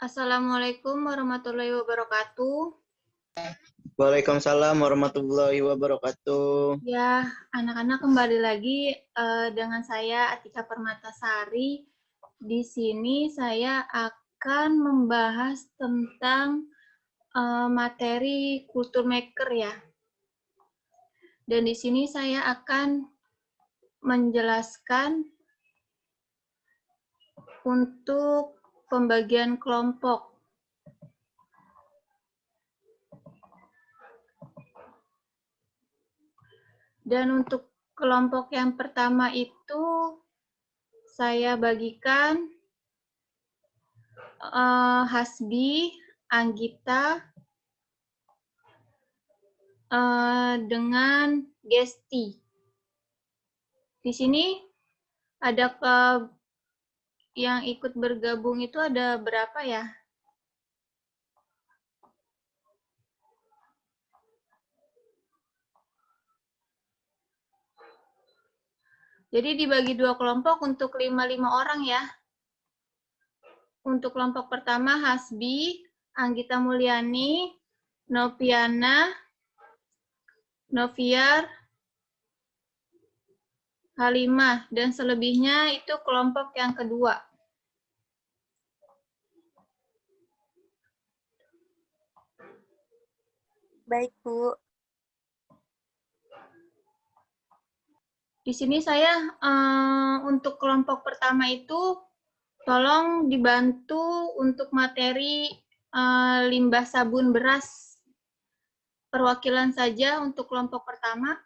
Assalamualaikum warahmatullahi wabarakatuh. Waalaikumsalam warahmatullahi wabarakatuh. Ya, anak-anak kembali lagi dengan saya Atika Permatasari. Di sini saya akan membahas tentang materi kultur maker ya. Dan di sini saya akan menjelaskan untuk pembagian kelompok. Dan untuk kelompok yang pertama itu saya bagikan Hasbi, Anggita, dengan Gesti. Di sini ada yang ikut bergabung itu ada berapa ya? Jadi dibagi dua kelompok untuk 5 orang ya. Untuk kelompok pertama Hasbi, Anggita Mulyani, Noviana, Noviar, Halimah, dan selebihnya itu kelompok yang kedua. Baik, Bu. Di sini saya untuk kelompok pertama itu tolong dibantu untuk materi limbah sabun beras. Perwakilan saja untuk kelompok pertama.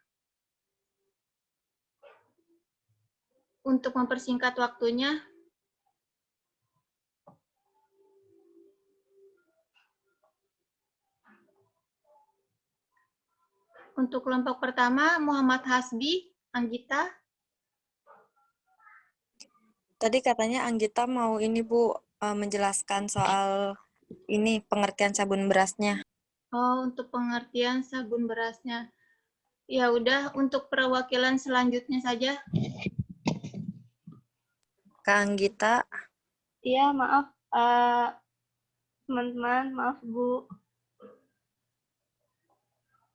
Untuk mempersingkat waktunya. Untuk kelompok pertama, Muhammad Hasbi, Anggita. Tadi katanya Anggita mau ini, Bu, menjelaskan soal ini pengertian sabun berasnya. Oh, untuk pengertian sabun berasnya. Ya udah, untuk perwakilan selanjutnya saja. Kak Anggita. Iya, maaf teman-teman, maaf Bu.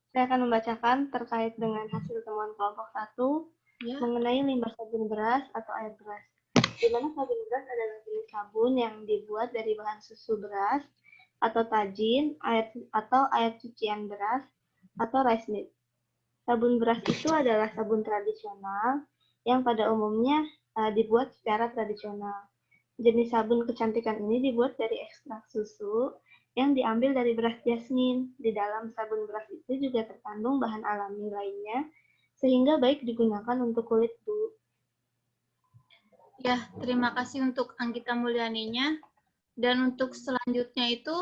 Saya akan membacakan terkait dengan hasil temuan kelompok 1 ya, mengenai limbah sabun beras atau air beras. Di mana sabun beras adalah jenis sabun yang dibuat dari bahan susu beras atau tajin, air cucian beras atau rice meal. Sabun beras itu adalah sabun tradisional yang pada umumnya dibuat secara tradisional. Jenis sabun kecantikan ini dibuat dari ekstrak susu yang diambil dari beras jasmin. Di dalam sabun beras itu juga terkandung bahan alami lainnya, sehingga baik digunakan untuk kulit, Bu. Ya, terima kasih untuk Anggita Mulyaninya. Dan untuk selanjutnya itu,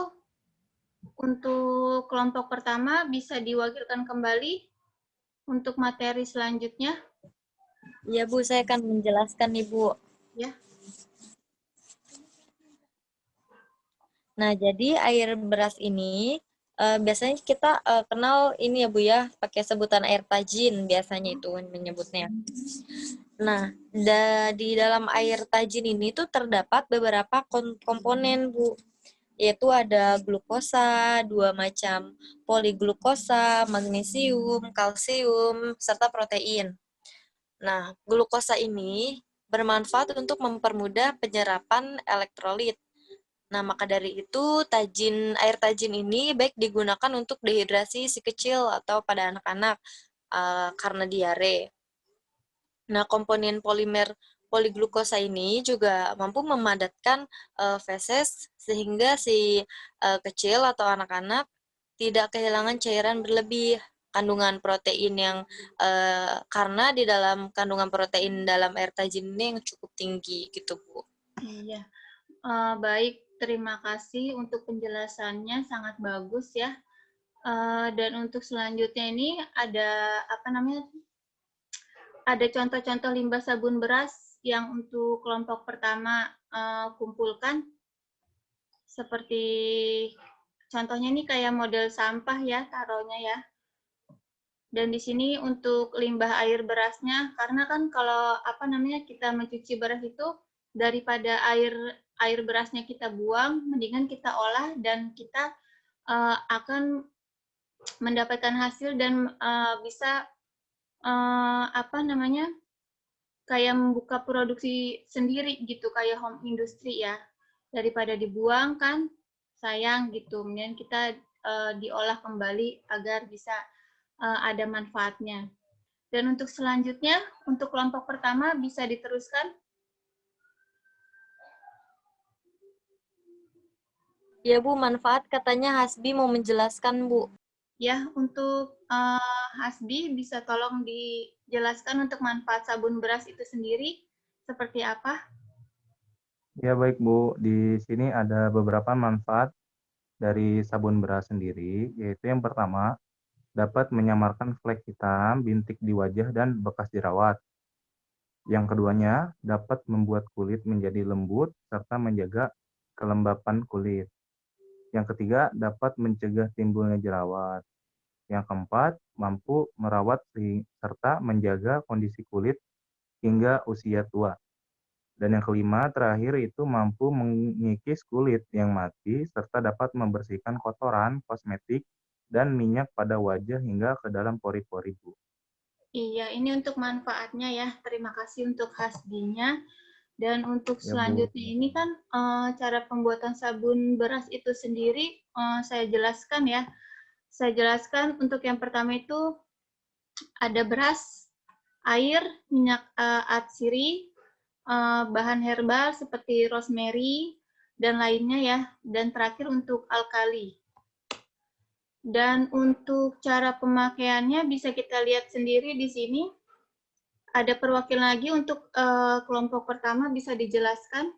untuk kelompok pertama bisa diwakilkan kembali untuk materi selanjutnya. Iya, Bu, saya akan menjelaskan nih, Bu. Ya. Nah, jadi air beras ini biasanya kita kenal ini ya, Bu ya, pakai sebutan air tajin biasanya itu menyebutnya. Nah, di dalam air tajin ini tuh terdapat beberapa komponen, Bu. Yaitu ada glukosa, 2 macam poliglukosa, magnesium, kalsium, serta protein. Nah, glukosa ini bermanfaat untuk mempermudah penyerapan elektrolit. Nah, maka dari itu air tajin ini baik digunakan untuk dehidrasi si kecil atau pada anak-anak karena diare. Nah, komponen polimer poliglukosa ini juga mampu memadatkan feses sehingga si kecil atau anak-anak tidak kehilangan cairan berlebih. Kandungan protein yang karena di dalam kandungan protein dalam air tajin ini yang cukup tinggi gitu, Bu. Iya. Baik, terima kasih untuk penjelasannya, sangat bagus ya. Dan untuk selanjutnya ini ada ada contoh-contoh limbah sabun beras yang untuk kelompok pertama kumpulkan. Seperti contohnya ini kayak model sampah ya taruhnya ya. Dan di sini untuk limbah air berasnya, karena kan kalau kita mencuci beras itu daripada air berasnya kita buang, mendingan kita olah dan kita akan mendapatkan hasil dan bisa kayak membuka produksi sendiri gitu, kayak home industry ya, daripada dibuang kan sayang gitu. Kemudian kita diolah kembali agar bisa ada manfaatnya. Dan untuk selanjutnya, untuk kelompok pertama bisa diteruskan. Ya Bu, manfaat katanya Hasbi mau menjelaskan Bu. Ya, untuk Hasbi bisa tolong dijelaskan untuk manfaat sabun beras itu sendiri seperti apa? Ya baik Bu, di sini ada beberapa manfaat dari sabun beras sendiri, yaitu yang pertama, dapat menyamarkan flek hitam, bintik di wajah, dan bekas jerawat. Yang keduanya, dapat membuat kulit menjadi lembut serta menjaga kelembapan kulit. Yang ketiga, dapat mencegah timbulnya jerawat. Yang keempat, mampu merawat serta menjaga kondisi kulit hingga usia tua. Dan yang kelima, terakhir itu mampu mengikis kulit yang mati serta dapat membersihkan kotoran, kosmetik, dan minyak pada wajah hingga ke dalam pori-pori, Bu. Iya, ini untuk manfaatnya ya. Terima kasih untuk Hasbinya. Dan untuk Ya, Bu. selanjutnya ini kan cara pembuatan sabun beras itu sendiri saya jelaskan ya. Saya jelaskan untuk yang pertama itu ada beras, air, minyak atsiri, bahan herbal seperti rosemary, dan lainnya ya. Dan terakhir untuk alkali. Dan untuk cara pemakaiannya bisa kita lihat sendiri di sini. Ada perwakilan lagi untuk kelompok pertama bisa dijelaskan.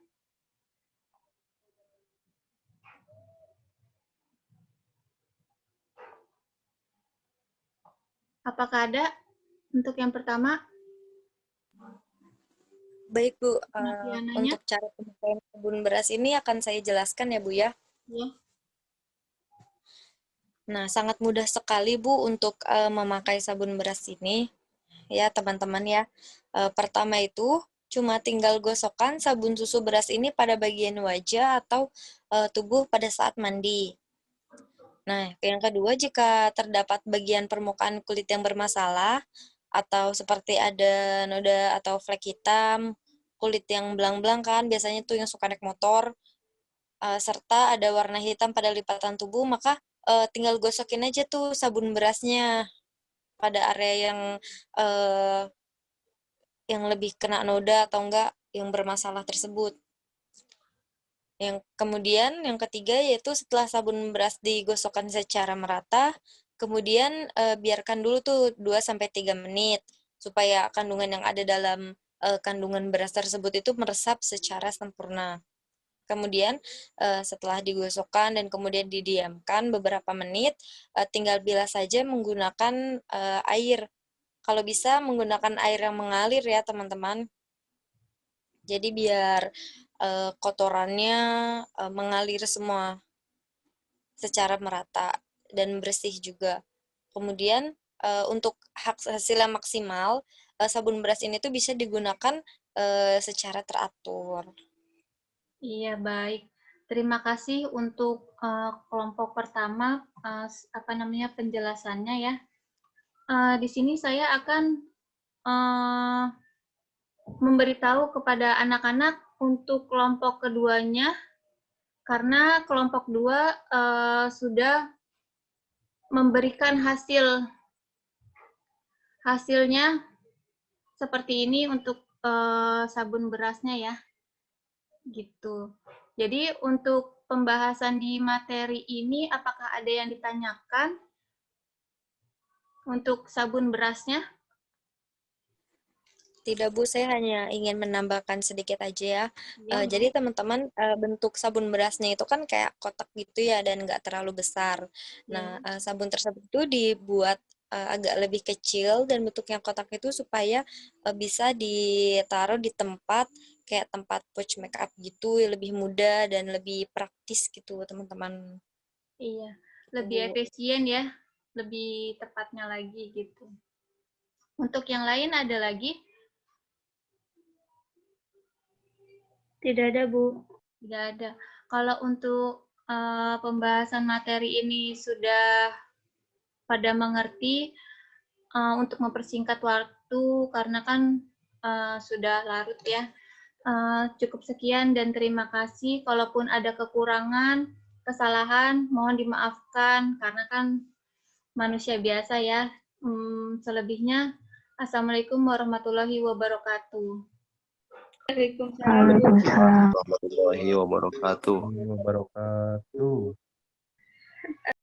Apakah ada untuk yang pertama? Baik Bu, Diananya? untuk cara pemakaian sabun beras ini akan saya jelaskan ya Bu ya. Ya. Nah, sangat mudah sekali Bu untuk memakai sabun beras ini. Ya teman-teman ya. Pertama itu cuma tinggal gosokkan sabun susu beras ini pada bagian wajah atau tubuh pada saat mandi. Nah, yang kedua, jika terdapat bagian permukaan kulit yang bermasalah, atau seperti ada noda atau flek hitam, kulit yang belang-belang kan, biasanya tuh yang suka naik motor, serta ada warna hitam pada lipatan tubuh, maka tinggal gosokin aja tuh sabun berasnya pada area yang lebih kena noda atau enggak yang bermasalah tersebut. Yang kemudian yang ketiga yaitu setelah sabun beras digosokkan secara merata, kemudian biarkan dulu tuh 2-3 menit supaya kandungan yang ada dalam kandungan beras tersebut itu meresap secara sempurna. Kemudian setelah digosokkan dan kemudian didiamkan beberapa menit, tinggal bilas saja menggunakan air. Kalau bisa menggunakan air yang mengalir ya teman-teman. Jadi biar kotorannya mengalir semua secara merata dan bersih juga. Kemudian untuk hasil yang maksimal, sabun beras ini tuh bisa digunakan secara teratur. Iya, baik. Terima kasih untuk kelompok pertama penjelasannya ya. Di sini saya akan memberitahu kepada anak-anak untuk kelompok keduanya karena kelompok 2 sudah memberikan hasilnya seperti ini untuk sabun berasnya ya. Gitu. Jadi untuk pembahasan di materi ini apakah ada yang ditanyakan untuk sabun berasnya? Tidak Bu, saya hanya ingin menambahkan sedikit aja ya. Ya, Jadi teman-teman bentuk sabun berasnya itu kan kayak kotak gitu ya dan nggak terlalu besar. Nah sabun tersebut itu dibuat agak lebih kecil dan bentuknya kotak itu supaya bisa ditaruh di tempat kayak tempat pouch makeup gitu, lebih mudah dan lebih praktis gitu teman-teman. Iya, lebih efisien ya, lebih tepatnya lagi gitu. Untuk yang lain ada lagi? Tidak ada, Bu. Tidak ada. Kalau untuk pembahasan materi ini sudah pada mengerti, untuk mempersingkat waktu karena kan sudah larut ya. Cukup sekian dan terima kasih. Kalaupun ada kekurangan, kesalahan, mohon dimaafkan karena kan manusia biasa ya. Selebihnya, Assalamualaikum warahmatullahi wabarakatuh. Waalaikumsalam. Warahmatullahi wabarakatuh. Wabarakatuh.